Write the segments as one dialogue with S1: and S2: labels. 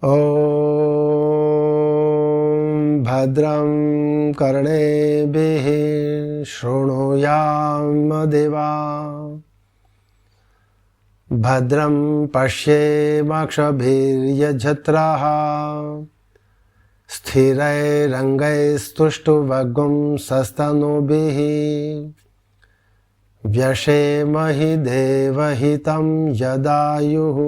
S1: ॐ भद्रं कर्णेभिः शृणुयाम देवा भद्रं पश्येमाक्षभिर्यजत्राः स्थिरैरङ्गैस्तुष्टुवग्गुं सस्तनुभिः व्यशेमहि देवहितं यदायुः।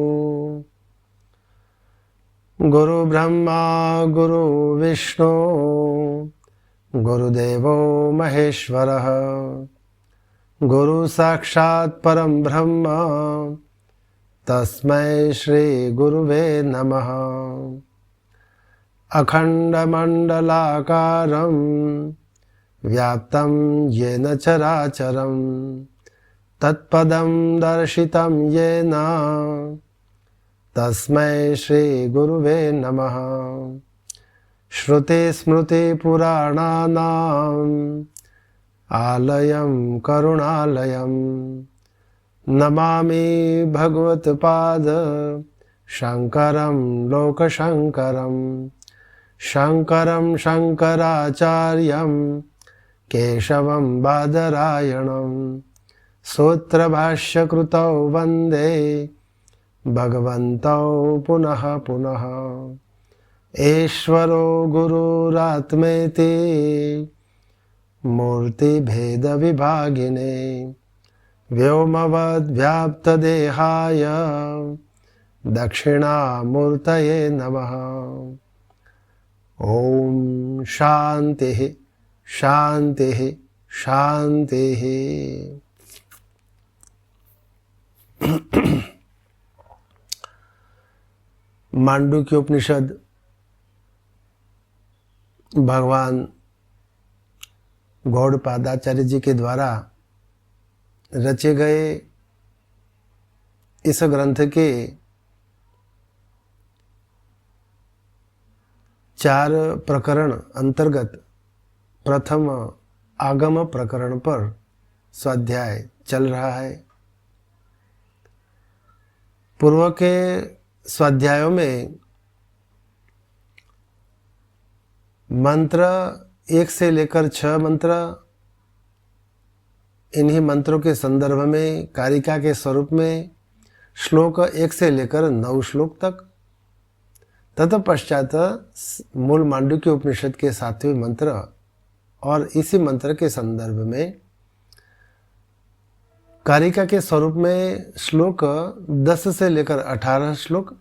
S1: गुरु ब्रह्मा गुरु विष्णु गुरुदेवो महेश्वरः गुरु साक्षात् परम ब्रह्म तस्मै श्री गुरुवे नमः। अखण्डमण्डलाकारं व्याप्तं येन चराचरं तत्पदं दर्शितं येन तस्मै श्री गुरुवे नमः। श्रुतिस्मृतिपुराणानाम् आलयं करुणालयं नमामि भगवत्पाद शङ्करं लोकशङ्करं शङ्करं शङ्कराचार्यं केशवं बादरायणं सूत्रभाष्यकृतौ वन्दे भगवन्तौ पुनः पुनः। ईश्वरो गुरुरात्मेति मूर्तिभेदविभागिने व्योमवद्व्याप्तदेहाय दक्षिणामूर्तये नमः। ॐ शान्तिः शान्तिः शान्तिः। मांडुक्य उपनिषद भगवान गौड़पादाचार्य जी के द्वारा रचे गए इस ग्रंथ के 4 प्रकरण अंतर्गत प्रथम आगम प्रकरण पर स्वाध्याय चल रहा है। पूर्व के स्वाध्यायों में मंत्र 1 से लेकर 6 मंत्र, इन्हीं मंत्रों के संदर्भ में कारिका के स्वरूप में श्लोक 1 से लेकर 9 श्लोक तक, तत्पश्चात मूल मांडुक्य उपनिषद के 7वें मंत्र और इसी मंत्र के संदर्भ में कारिका के स्वरूप में श्लोक 10 से लेकर 18 श्लोक,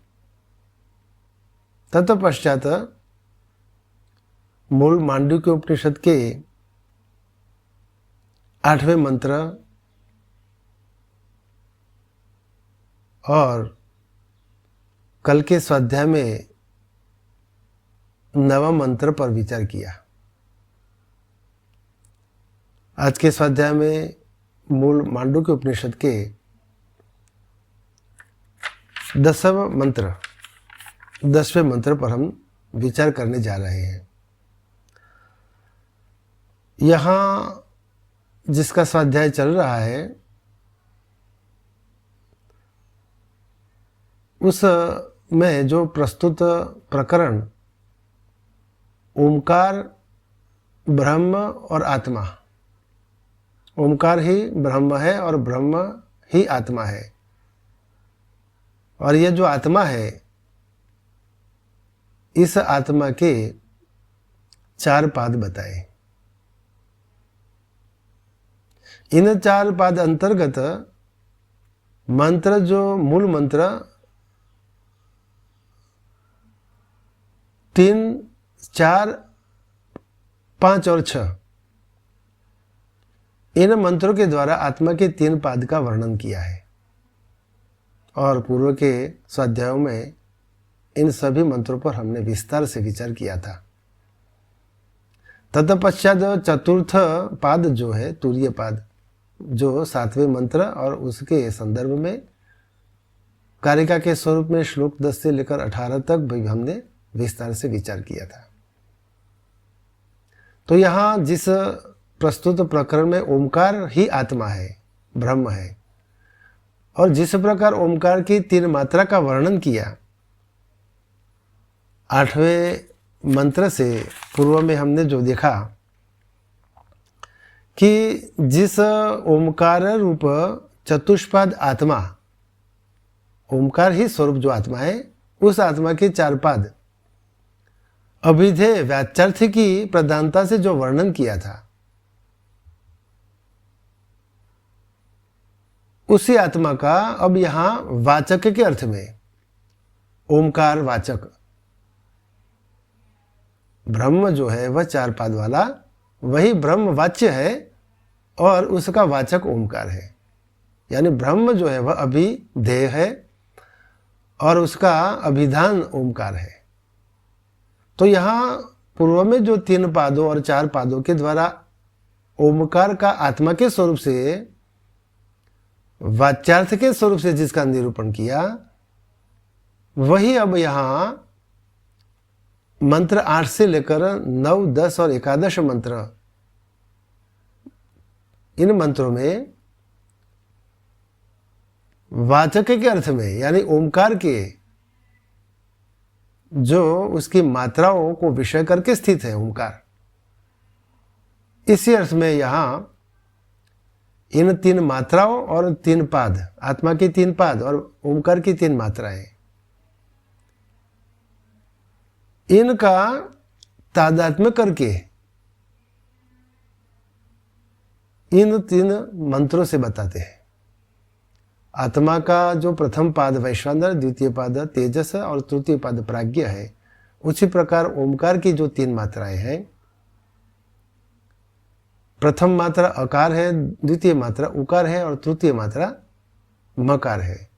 S1: तत्पश्चात मूल मांडुक्य उपनिषद के 8वें मंत्र और कल के स्वाध्याय में 9वां मंत्र पर विचार किया। आज के स्वाध्याय में मूल मांडुक्य उपनिषद के 10वें मंत्र पर हम विचार करने जा रहे हैं। यहाँ जिसका स्वाध्याय चल रहा है उस में जो प्रस्तुत प्रकरण ओमकार, ब्रह्म और आत्मा, ओमकार ही ब्रह्म है और ब्रह्म ही आत्मा है, और यह जो आत्मा है इस आत्मा के 4 पाद बताए। इन 4 पाद अंतर्गत मंत्र जो मूल मंत्र 3, 4, 5 और 6, इन मंत्रों के द्वारा आत्मा के 3 पाद का वर्णन किया है। और पूर्व के स्वाध्यायों में इन सभी मंत्रों पर हमने विस्तार से विचार किया था। तत्पश्चात चतुर्थ पाद जो है तुरीय पाद, जो 7वें मंत्र और उसके संदर्भ में कारिका के स्वरूप में श्लोक 10 से लेकर 18 तक भी हमने विस्तार से विचार किया था। तो यहाँ जिस प्रस्तुत प्रकरण में ओमकार ही आत्मा है, ब्रह्म है, और जिस प्रकार ओमकार की 3 मात्रा का वर्णन किया 8वें मंत्र से पूर्व में हमने जो देखा कि जिस ओमकार रूप चतुष्पाद आत्मा, ओमकार ही स्वरूप जो आत्मा है, उस आत्मा के 4 पाद अभिधेय व्याचार्थ की प्रधानता से जो वर्णन किया था, उसी आत्मा का अब यहां वाचक के अर्थ में ओमकार वाचक ब्रह्म जो है वह 4 पाद वाला वही ब्रह्म वाच्य है और उसका वाचक ओमकार है। यानी ब्रह्म जो है वह अभिधेय है और उसका अभिधान ओमकार है। तो यहाँ पूर्व में जो 3 पादों और 4 पादों के द्वारा ओमकार का आत्मा के स्वरूप से वाच्यार्थ के स्वरूप से जिसका निरूपण किया, वही अब यहाँ मंत्र 8 से लेकर 9, 10 और 11 मंत्र, इन मंत्रों में वाचक के अर्थ में यानी ओमकार के जो उसकी मात्राओं को विषय करके स्थित है ओमकार, इसी अर्थ में यहां इन 3 मात्राओं और 3 पाद, आत्मा के 3 पाद और ओमकार की 3 मात्राएं, इनका तादात्म्य करके इन 3 मंत्रों से बताते हैं। आत्मा का जो प्रथम पाद वैश्वानर, द्वितीय पाद तेजस और तृतीय पाद प्राज्ञ है, उसी प्रकार ओमकार की जो 3 मात्राएं हैं, प्रथम मात्रा अकार है, द्वितीय मात्रा उकार है और तृतीय मात्रा मकार है,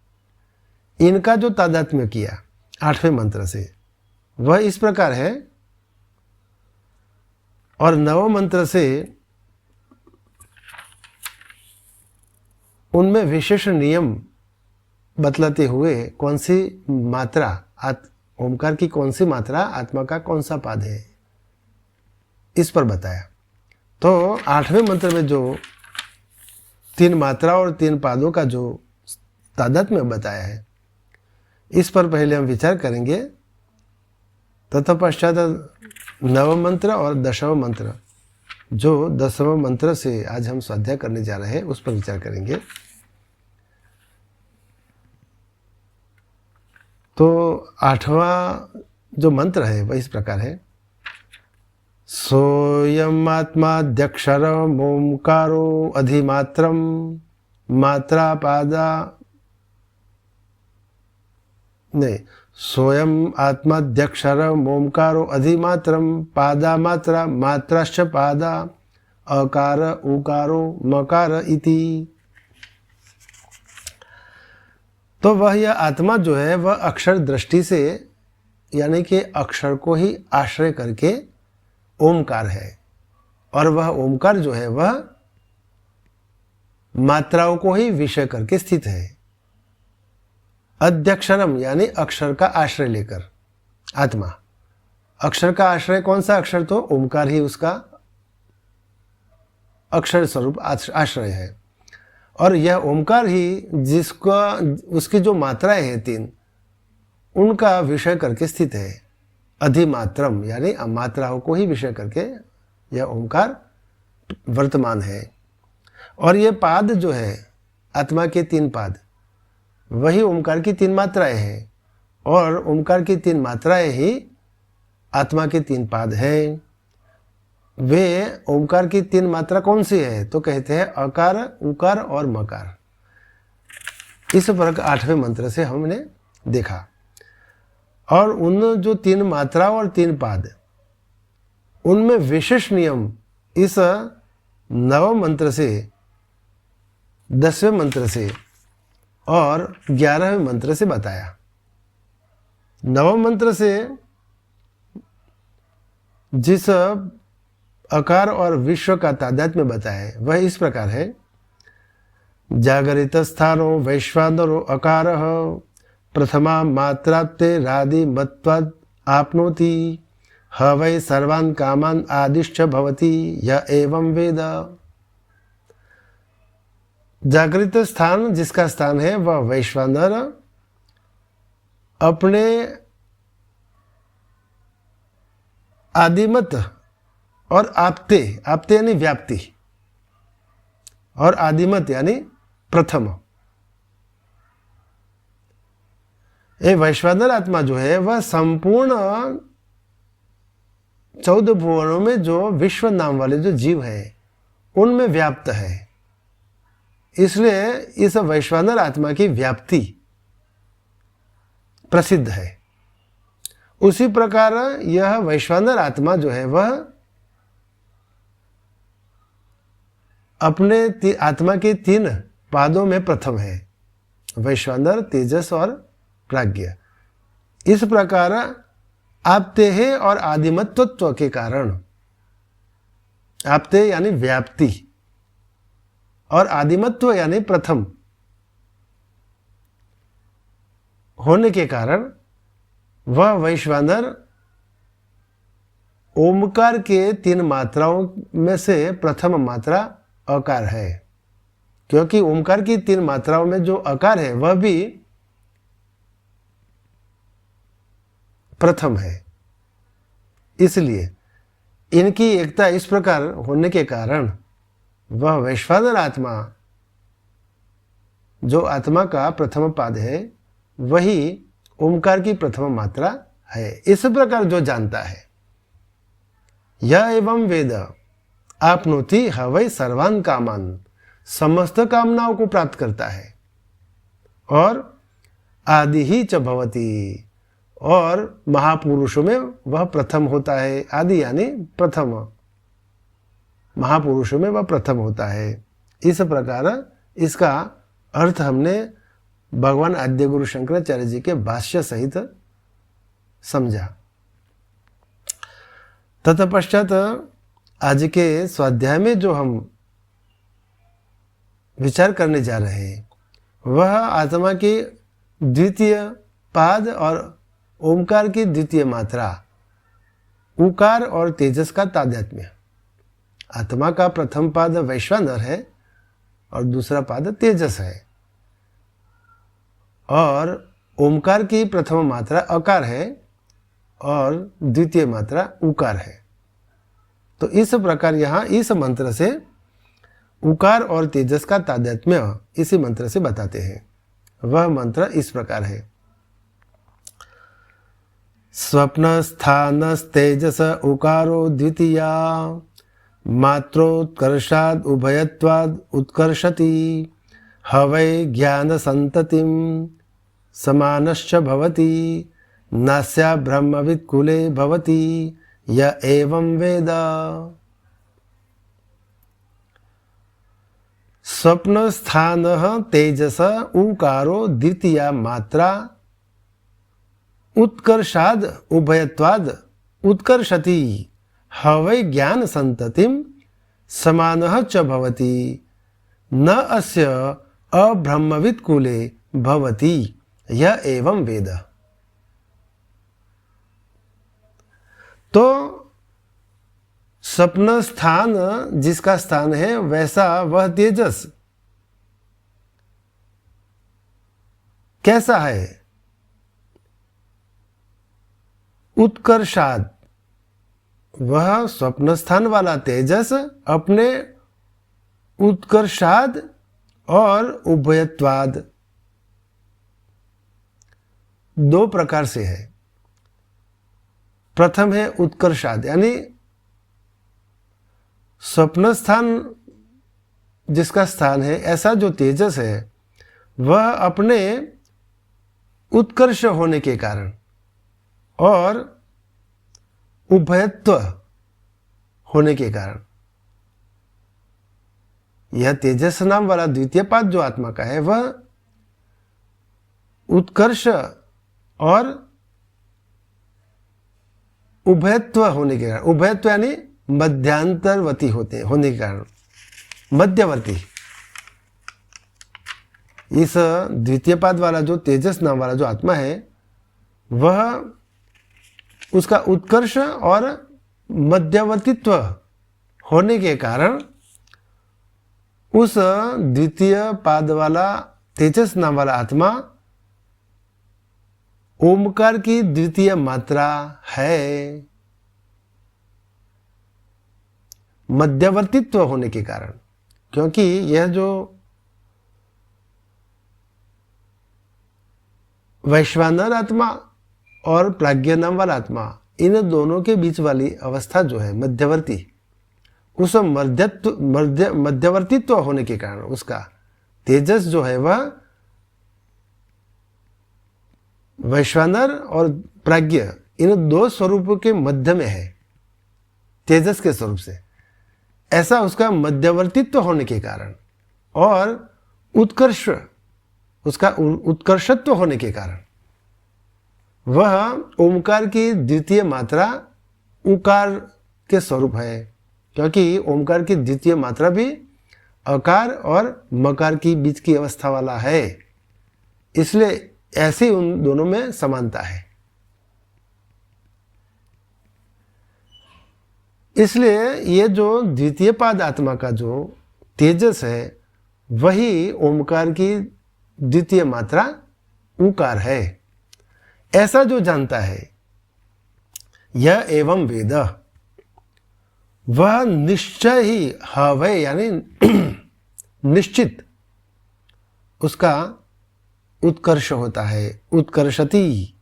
S1: इनका जो तादात्म्य किया 8वें मंत्र से वह इस प्रकार है। और 9वें मंत्र से उनमें विशेष नियम बतलाते हुए कौन सी मात्रा, ओमकार की कौन सी मात्रा आत्मा का कौन सा पाद है, इस पर बताया। तो 8वें मंत्र में जो 3 मात्रा और 3 पादों का जो तादात्म्य बताया है, इस पर पहले हम विचार करेंगे। तत्पश्चात 9वां मंत्र और 10वां मंत्र, जो 10वां मंत्र से आज हम स्वाध्याय करने जा रहे हैं, उस पर विचार करेंगे। तो 8वां जो मंत्र है वह इस प्रकार है। सोयम आत्माध्यक्षर ओंकारो अधिमात्रम मात्रा पादा, नहीं, सोयम आत्माध्यक्षर ओंकारो अधिमात्रम पादा मात्रा मात्राश्च पादा अकार उकारो मकार इति। तो वह यह आत्मा जो है वह अक्षर दृष्टि से, यानी कि अक्षर को ही आश्रय करके ओमकार है, और वह ओमकार जो है वह मात्राओं को ही विषय करके स्थित है। अध्यक्षरम यानी अक्षर का आश्रय लेकर आत्मा, अक्षर का आश्रय कौन सा अक्षर, तो ओमकार ही उसका अक्षर स्वरूप आश्रय है। और यह ओमकार ही जिसका उसकी जो मात्राएं हैं 3, उनका विषय करके स्थित है। अधिमात्रम यानी मात्राओं को ही विषय करके यह ओमकार वर्तमान है। और ये पाद जो है आत्मा के 3 पाद, वही ओमकार की 3 मात्राएं हैं, और ओमकार की 3 मात्राएं ही आत्मा के 3 पाद हैं। वे ओमकार की 3 मात्रा कौन सी है, तो कहते हैं अकार, उकार और मकार। इस फर्क 8वें मंत्र से हमने देखा। और उन जो 3 मात्रा और 3 पाद, उनमें विशेष नियम इस 9वें मंत्र से, 10वें मंत्र से और 11वें मंत्र से बताया। 9वें मंत्र से जिस आकार और विश्व का तादात्म्य बताया है वह इस प्रकार है। जागरित स्थानो वैश्वानरो अकार प्रथमा मात्रात्ते रादि मत्वाद आपनोति ह वै सर्वान् कामान् आदिश्च भवति य एवं वेद। जागृत स्थान जिसका स्थान है वह वैश्वानर अपने आदिमत और आपते, आपते यानी व्याप्ति, और आदिमत यानी प्रथम। ये वैश्वानर आत्मा जो है वह संपूर्ण 14 भुवनों में जो विश्व नाम वाले जो जीव है उनमें व्याप्त है। इसलिए इस वैश्वानर आत्मा की व्याप्ति प्रसिद्ध है। उसी प्रकार यह वैश्वानर आत्मा जो है वह अपने आत्मा के 3 पादों में प्रथम है, वैश्वानर, तेजस और प्राज्ञ। इस प्रकार आपते और आदिमत्व के कारण, आपते यानी व्याप्ति और आदिमत्व यानी प्रथम होने के कारण वह वैश्वानर ओमकार के 3 मात्राओं में से प्रथम मात्रा अकार है, क्योंकि ओमकार की 3 मात्राओं में जो अकार है वह भी प्रथम है। इसलिए इनकी एकता इस प्रकार होने के कारण वह वैश्वानर आत्मा, जो आत्मा का प्रथम पाद है, वही ओमकार की प्रथम मात्रा है। इस प्रकार जो जानता है, यह एवं वेद आपनोति हवै सर्वान कामान, समस्त कामनाओं को प्राप्त करता है, और आदि ही च भवति, और महापुरुषों में वह प्रथम होता है। आदि यानी प्रथम, महापुरुषों में वह प्रथम होता है। इस प्रकार इसका अर्थ हमने भगवान आद्य गुरु शंकराचार्य जी के भाष्य सहित समझा। तत्पश्चात आज के स्वाध्याय में जो हम विचार करने जा रहे हैं वह आत्मा की द्वितीय पाद और ओमकार की द्वितीय मात्रा उकार और तेजस का तादात्म्य। आत्मा का प्रथम पाद वैश्वानर है और दूसरा पाद तेजस है, और ओमकार की प्रथम मात्रा अकार है और द्वितीय मात्रा उकार है। तो इस प्रकार यहाँ इस मंत्र से उकार और तेजस का तादात्म्य इसी मंत्र से बताते हैं। वह मंत्र इस प्रकार है। स्वप्नस्थानस्तेजस उकारो द्वितीया, मात्रोत्कर्षाद उभयत्वाद उत्कर्षति, हवै ज्ञान संततिम समानश्च भवति, नास्या ब्रह्मवित् कुले भवति, य एवं वेद। स्वप्न स्थान तेजस उकारो द्वितीया मात्रा, उत्कर्षाद उभयत्वाद उत्कर्षति, हवै ज्ञान संततिम समानः च भवति, न अस्य अब्रह्मवित् कुले भवति, यह एवं वेद। तो स्वप्न स्थान जिसका स्थान है वैसा वह तेजस कैसा है? उत्कर्षाद, वह स्वप्न स्थान वाला तेजस अपने उत्कर्षाद और उभयत्वाद 2 प्रकार से है। प्रथम है उत्कर्षाद, यानी स्वप्न स्थान जिसका स्थान है ऐसा जो तेजस है वह अपने उत्कर्ष होने के कारण और उभयत्व होने के कारण, यह तेजस नाम वाला द्वितीय पाद जो आत्मा का है वह उत्कर्ष और उभयत्व होने के कारण, उभयत्व यानी मध्यांतरवर्ती होने के कारण, मध्यवर्ती, इस द्वितीय पाद वाला जो तेजस नाम वाला जो आत्मा है वह उसका उत्कर्ष और मध्यवर्तित्व होने के कारण उस द्वितीय पाद वाला तेजस नाम वाला आत्मा ओमकार की द्वितीय मात्रा है। मध्यवर्तित्व होने के कारण, क्योंकि यह जो वैश्वानर आत्मा और प्राज्ञ नाम वाला आत्मा, इन दोनों के बीच वाली अवस्था जो है मध्यवर्ती, उस मध्यवर्तित्व होने के कारण उसका तेजस जो है वह वैश्वानर और प्राज्ञ इन दो स्वरूपों के मध्य में है, तेजस के स्वरूप से। ऐसा उसका मध्यवर्तित्व होने के कारण और उत्कर्ष, उसका उत्कर्षत्व होने के कारण वह ओमकार की द्वितीय मात्रा उकार के स्वरूप है, क्योंकि ओमकार की द्वितीय मात्रा भी अकार और मकार की बीच की अवस्था वाला है, इसलिए ऐसे उन दोनों में समानता है। इसलिए ये जो द्वितीय पाद आत्मा का जो तेजस है वही ओमकार की द्वितीय मात्रा उकार है। ऐसा जो जानता है यह एवं वेद, वह निश्चय ही हवै यानी निश्चित उसका उत्कर्ष होता है। उत्कर्षति,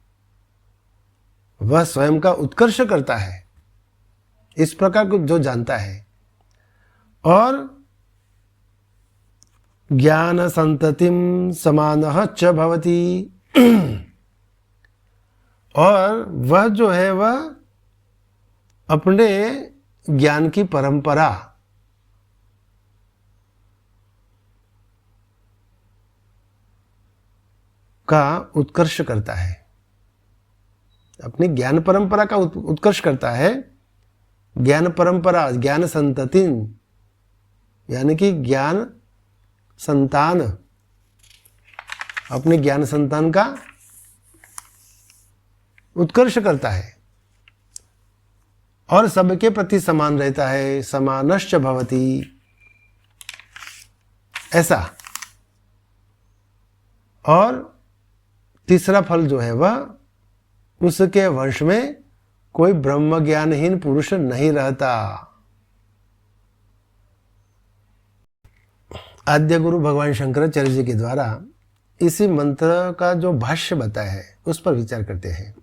S1: वह स्वयं का उत्कर्ष करता है, इस प्रकार को जो जानता है। और ज्ञान संततिम समानः च भवति, और वह जो है वह अपने ज्ञान की परंपरा का उत्कर्ष करता है, अपनी ज्ञान परंपरा का उत्कर्ष करता है। ज्ञान परंपरा, ज्ञान संतति यानी कि ज्ञान संतान, अपने ज्ञान संतान का उत्कर्ष करता है और सबके प्रति समान रहता है। समानश्च भवति, ऐसा। और तीसरा फल जो है वह उसके वंश में कोई ब्रह्म ज्ञानहीन पुरुष नहीं रहता। आद्य गुरु भगवान शंकराचार्य जी के द्वारा इसी मंत्र का जो भाष्य बताया है उस पर विचार करते हैं।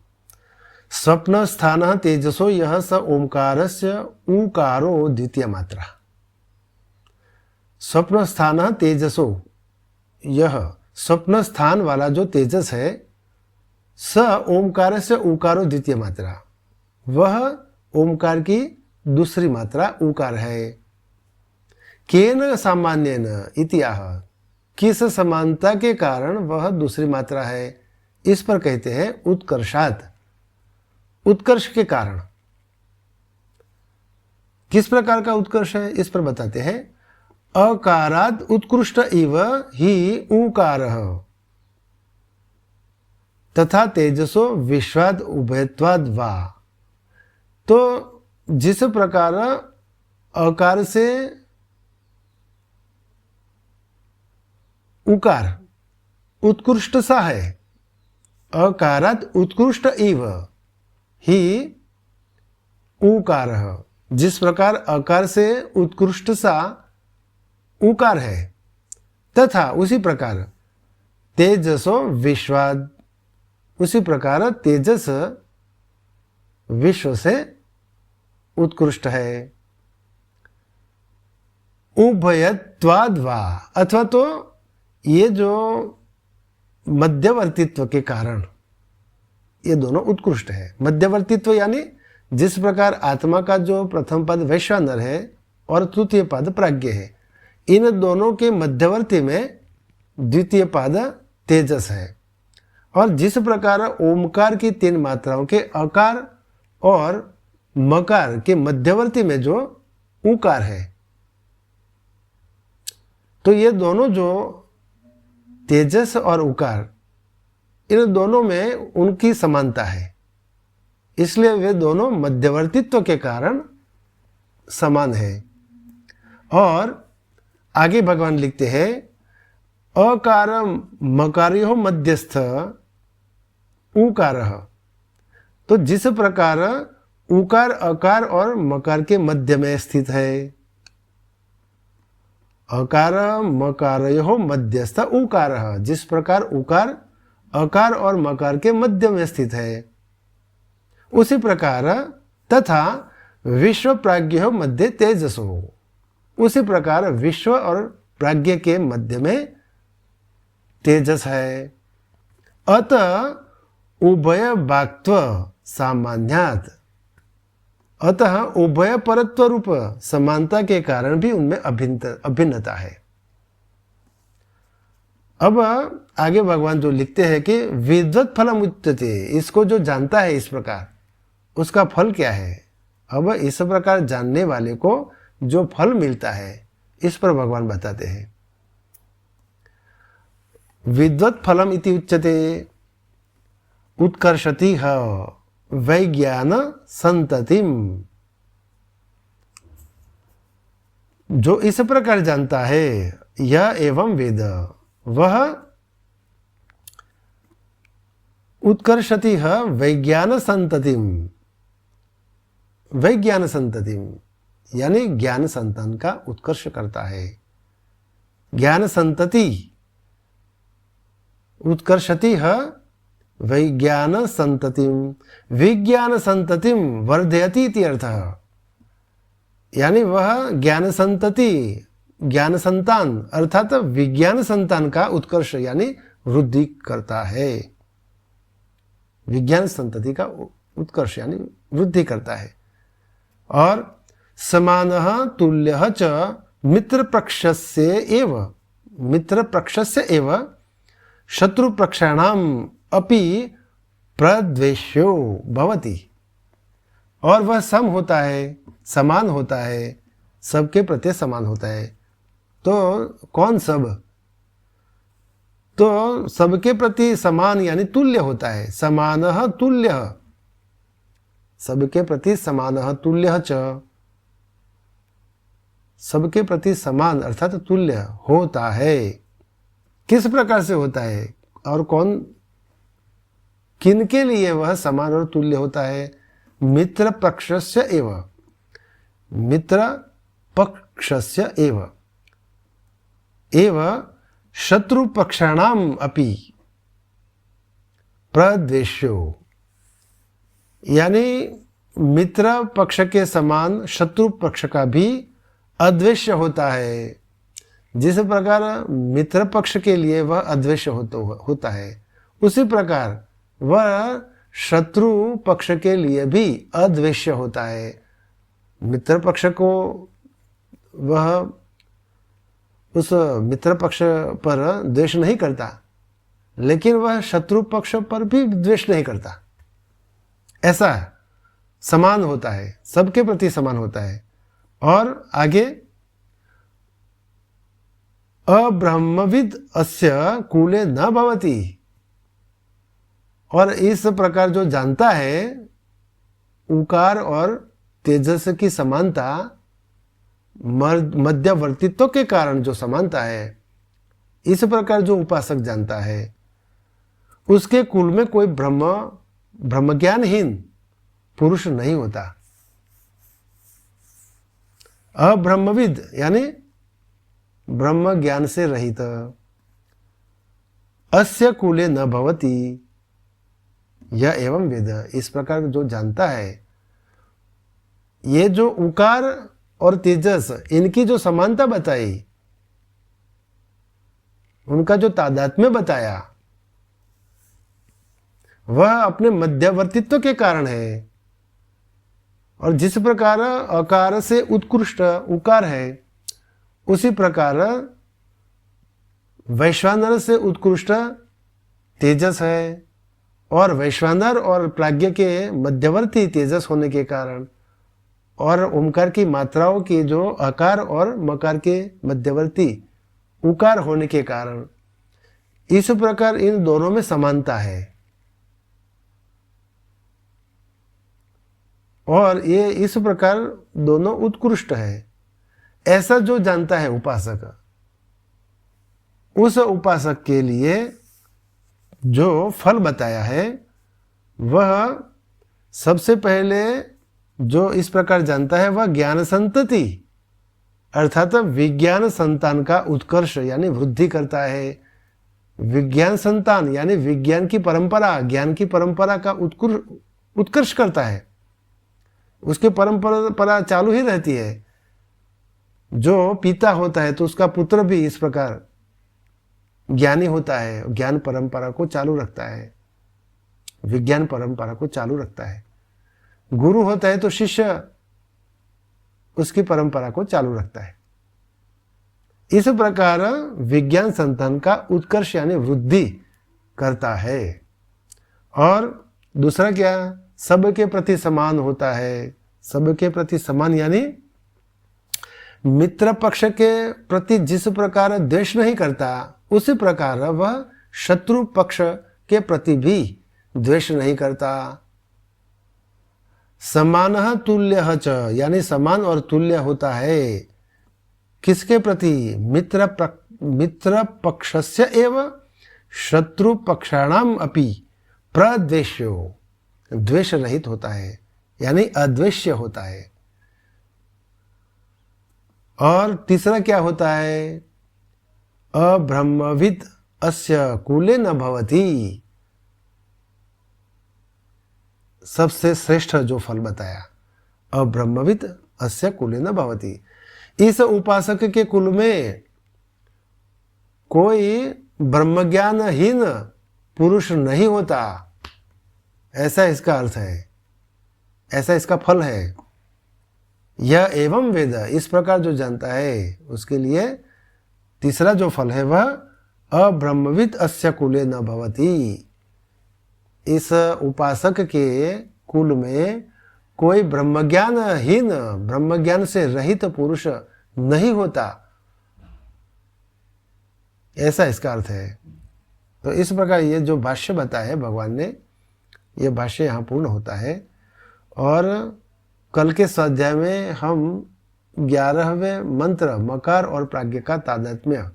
S1: स्वप्न स्थान तेजसो यह स ओंकारस्य ऊकारो द्वितीय मात्रा। स्वप्न स्थान तेजसो, यह स्वप्न स्थान वाला जो तेजस है, स ओंकारस्य ऊकारो द्वितीय मात्रा, वह ओमकार की दूसरी मात्रा ऊकार है। केन सामान्येन इत्याह, किस समानता के कारण वह दूसरी मात्रा है, इस पर कहते हैं उत्कर्षात्, उत्कर्ष के कारण। किस प्रकार का उत्कर्ष है इस पर बताते हैं। अकारात् उत्कृष्ट इव ही ऊकारः तथा तेजसो विश्वाद उभयत्वाद वा। तो जिस प्रकार अकार से उकार उत्कृष्ट सा है, अकारात् उत्कृष्ट इव ही ऊकारः, जिस प्रकार अकार से उत्कृष्ट सा उकार है, तथा उसी प्रकार तेजसो विश्वाद, उसी प्रकार तेजस विश्व से उत्कृष्ट है। उभयत्वाद वा, अथवा तो ये जो मध्यवर्तित्व के कारण ये दोनों उत्कृष्ट है। मध्यवर्तित्व यानी जिस प्रकार आत्मा का जो प्रथम पद वैश्वानर है और तृतीय पद प्राज्ञ है, इन दोनों के मध्यवर्ती में द्वितीय पद तेजस है। और जिस प्रकार ओमकार की तीन मात्राओं के अकार और मकार के मध्यवर्ती में जो उकार है, तो ये दोनों जो तेजस और उकार, इन दोनों में उनकी समानता है, इसलिए वे दोनों मध्यवर्तित्व के कारण समान है। और आगे भगवान लिखते हैं अकार मकार्यो मध्यस्थ उकारः। तो जिस प्रकार उकार अकार और मकार के मध्य में स्थित है, अकार मकारयोः मध्यस्थ उकार, जिस प्रकार उकार अकार और मकार के मध्य में स्थित है, उसी प्रकार तथा विश्व प्राज्ञ मध्य तेजसो, उसी प्रकार विश्व और प्राज्ञ के मध्य में तेजस है। अतः उभय भाक्त्व सामान्यात्, अतः उभय परत्व रूप समानता के कारण भी उनमें अभिन्नता है। अब आगे भगवान जो लिखते हैं कि विद्वत् फलम उच्यते, इसको जो जानता है इस प्रकार उसका फल क्या है। अब इस प्रकार जानने वाले को जो फल मिलता है इस पर भगवान बताते हैं। विद्वत् फलम इति उच्यते उत्कर्षति ह वैज्ञान संततिम, जो इस प्रकार जानता है यह एवं वेद वह उत्कर्षति ह वैज्ञान संततिम, वैज्ञान संततिम यानी ज्ञान संतान का उत्कर्ष करता है। ज्ञान संतति उत्कर्षति ह वैज्ञान संततिम, विज्ञान संततिम वर्धयति इति अर्थः, यानी वह ज्ञान संतति ज्ञान संतान अर्थात विज्ञान संतान का उत्कर्ष यानी वृद्धि करता है। विज्ञान संतति का उत्कर्ष यानी वृद्धि करता है। और समानः तुल्यः च मित्र पक्षस्य एव, मित्र पक्षस्य एव शत्रु पक्षाणाम अपि प्रद्वेष्यो भवति, और वह सम होता है, समान होता है, सबके प्रति समान होता है। तो कौन सब? तो सबके प्रति समान यानी तुल्य होता है। समानः तुल्यः, सबके प्रति समानः तुल्यः च, सबके प्रति समान अर्थात तुल्य होता है। किस प्रकार से होता है और कौन किनके लिए वह समान और तुल्य होता है? मित्र पक्षस्य एव, मित्र पक्षस्य एव, एव शत्रु पक्षाणाम अपि प्रद्वेष्यो, यानी मित्र पक्ष के समान शत्रु पक्ष का भी अद्वेष्य होता है। जिस प्रकार मित्र पक्ष के लिए वह अद्वेष्य होता है, उसी प्रकार वह शत्रु पक्ष के लिए भी अद्वेष्य होता है। मित्र पक्ष को वह उस मित्र पक्ष पर द्वेष नहीं करता, लेकिन वह शत्रु पक्ष पर भी द्वेष नहीं करता। ऐसा समान होता है, सबके प्रति समान होता है। और आगे अब्रह्मविद अस्य कूले न भवति, और इस प्रकार जो जानता है उकार और तेजस की समानता मध्यवर्तित्व के कारण जो समानता है, इस प्रकार जो उपासक जानता है उसके कुल में कोई ब्रह्मज्ञानहीन पुरुष नहीं होता। अब्रह्मविद यानी ब्रह्म ज्ञान से रहित, अस्य कुले न भवति यह एवं वेद, इस प्रकार जो जानता है, ये जो उकार और तेजस इनकी जो समानता बताई, उनका जो तादात्म्य बताया, वह अपने मध्यवर्तित्व के कारण है। और जिस प्रकार अकार से उत्कृष्ट उकार है, उसी प्रकार वैश्वानर से उत्कृष्ट तेजस है, और वैश्वानर और प्राज्ञ के मध्यवर्ती तेजस होने के कारण और ओमकार की मात्राओं की जो अकार और मकार के मध्यवर्ती उकार होने के कारण, इस प्रकार इन दोनों में समानता है। और ये इस प्रकार दोनों उत्कृष्ट है, ऐसा जो जानता है उपासक, उस उपासक के लिए जो फल बताया है वह सबसे पहले जो इस प्रकार जानता है वह ज्ञान संतति अर्थात विज्ञान संतान का उत्कर्ष यानी वृद्धि करता है। विज्ञान संतान यानी विज्ञान की परंपरा, ज्ञान की परंपरा का उत्कर्ष करता है, उसकी परंपरा चालू ही रहती है। जो पिता होता है तो उसका पुत्र भी इस प्रकार ज्ञानी होता है, ज्ञान परंपरा को चालू रखता है, विज्ञान परंपरा को चालू रखता है। गुरु होता है तो शिष्य उसकी परंपरा को चालू रखता है। इस प्रकार विज्ञान संतान का उत्कर्ष यानी वृद्धि करता है। और दूसरा क्या, सबके प्रति समान होता है। सबके प्रति समान यानी मित्र पक्ष के प्रति जिस प्रकार द्वेष नहीं करता, उसी प्रकार वह शत्रु पक्ष के प्रति भी द्वेष नहीं करता। समानः तुल्यः च यानी समान और तुल्य होता है। किसके प्रति? मित्र पक्षस्य एव शत्रु पक्षाणाम अपि प्रद्वेष्यो, द्वेष रहित होता है यानी अद्वेष्य होता है। और तीसरा क्या होता है? अब्रह्मविद अस्य कुले न भवति। सबसे श्रेष्ठ जो फल बताया, अब्रह्मविद अस्य कुले न भवति। इस उपासक के कुल में कोई ब्रह्मज्ञानहीन पुरुष नहीं होता, ऐसा इसका अर्थ है, ऐसा इसका फल है। यह एवं वेद, इस प्रकार जो जानता है उसके लिए तीसरा जो फल है वह अब्रह्मविद अस्य कुले न भवति। इस उपासक के कुल में कोई ब्रह्मज्ञानहीन, ब्रह्मज्ञान से रहित पुरुष नहीं होता, ऐसा इसका अर्थ है। तो इस प्रकार ये जो भाष्य बताया है भगवान ने, ये भाष्य यहाँ पूर्ण होता है। और कल के स्वाध्याय में हम 11वें मंत्र मकार और प्राज्ञ का तादात्म्य,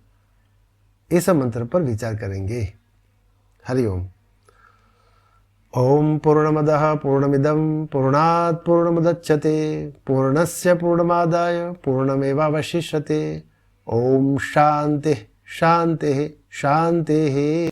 S1: इस मंत्र पर विचार करेंगे। हरिओम। ओम पूर्णमदः पूर्णमिदं पूर्णात् पूर्णमुदच्यते पूर्णस्य पूर्णमादाय पूर्णमेवावशिष्यते। ओम शांति शांति शांति।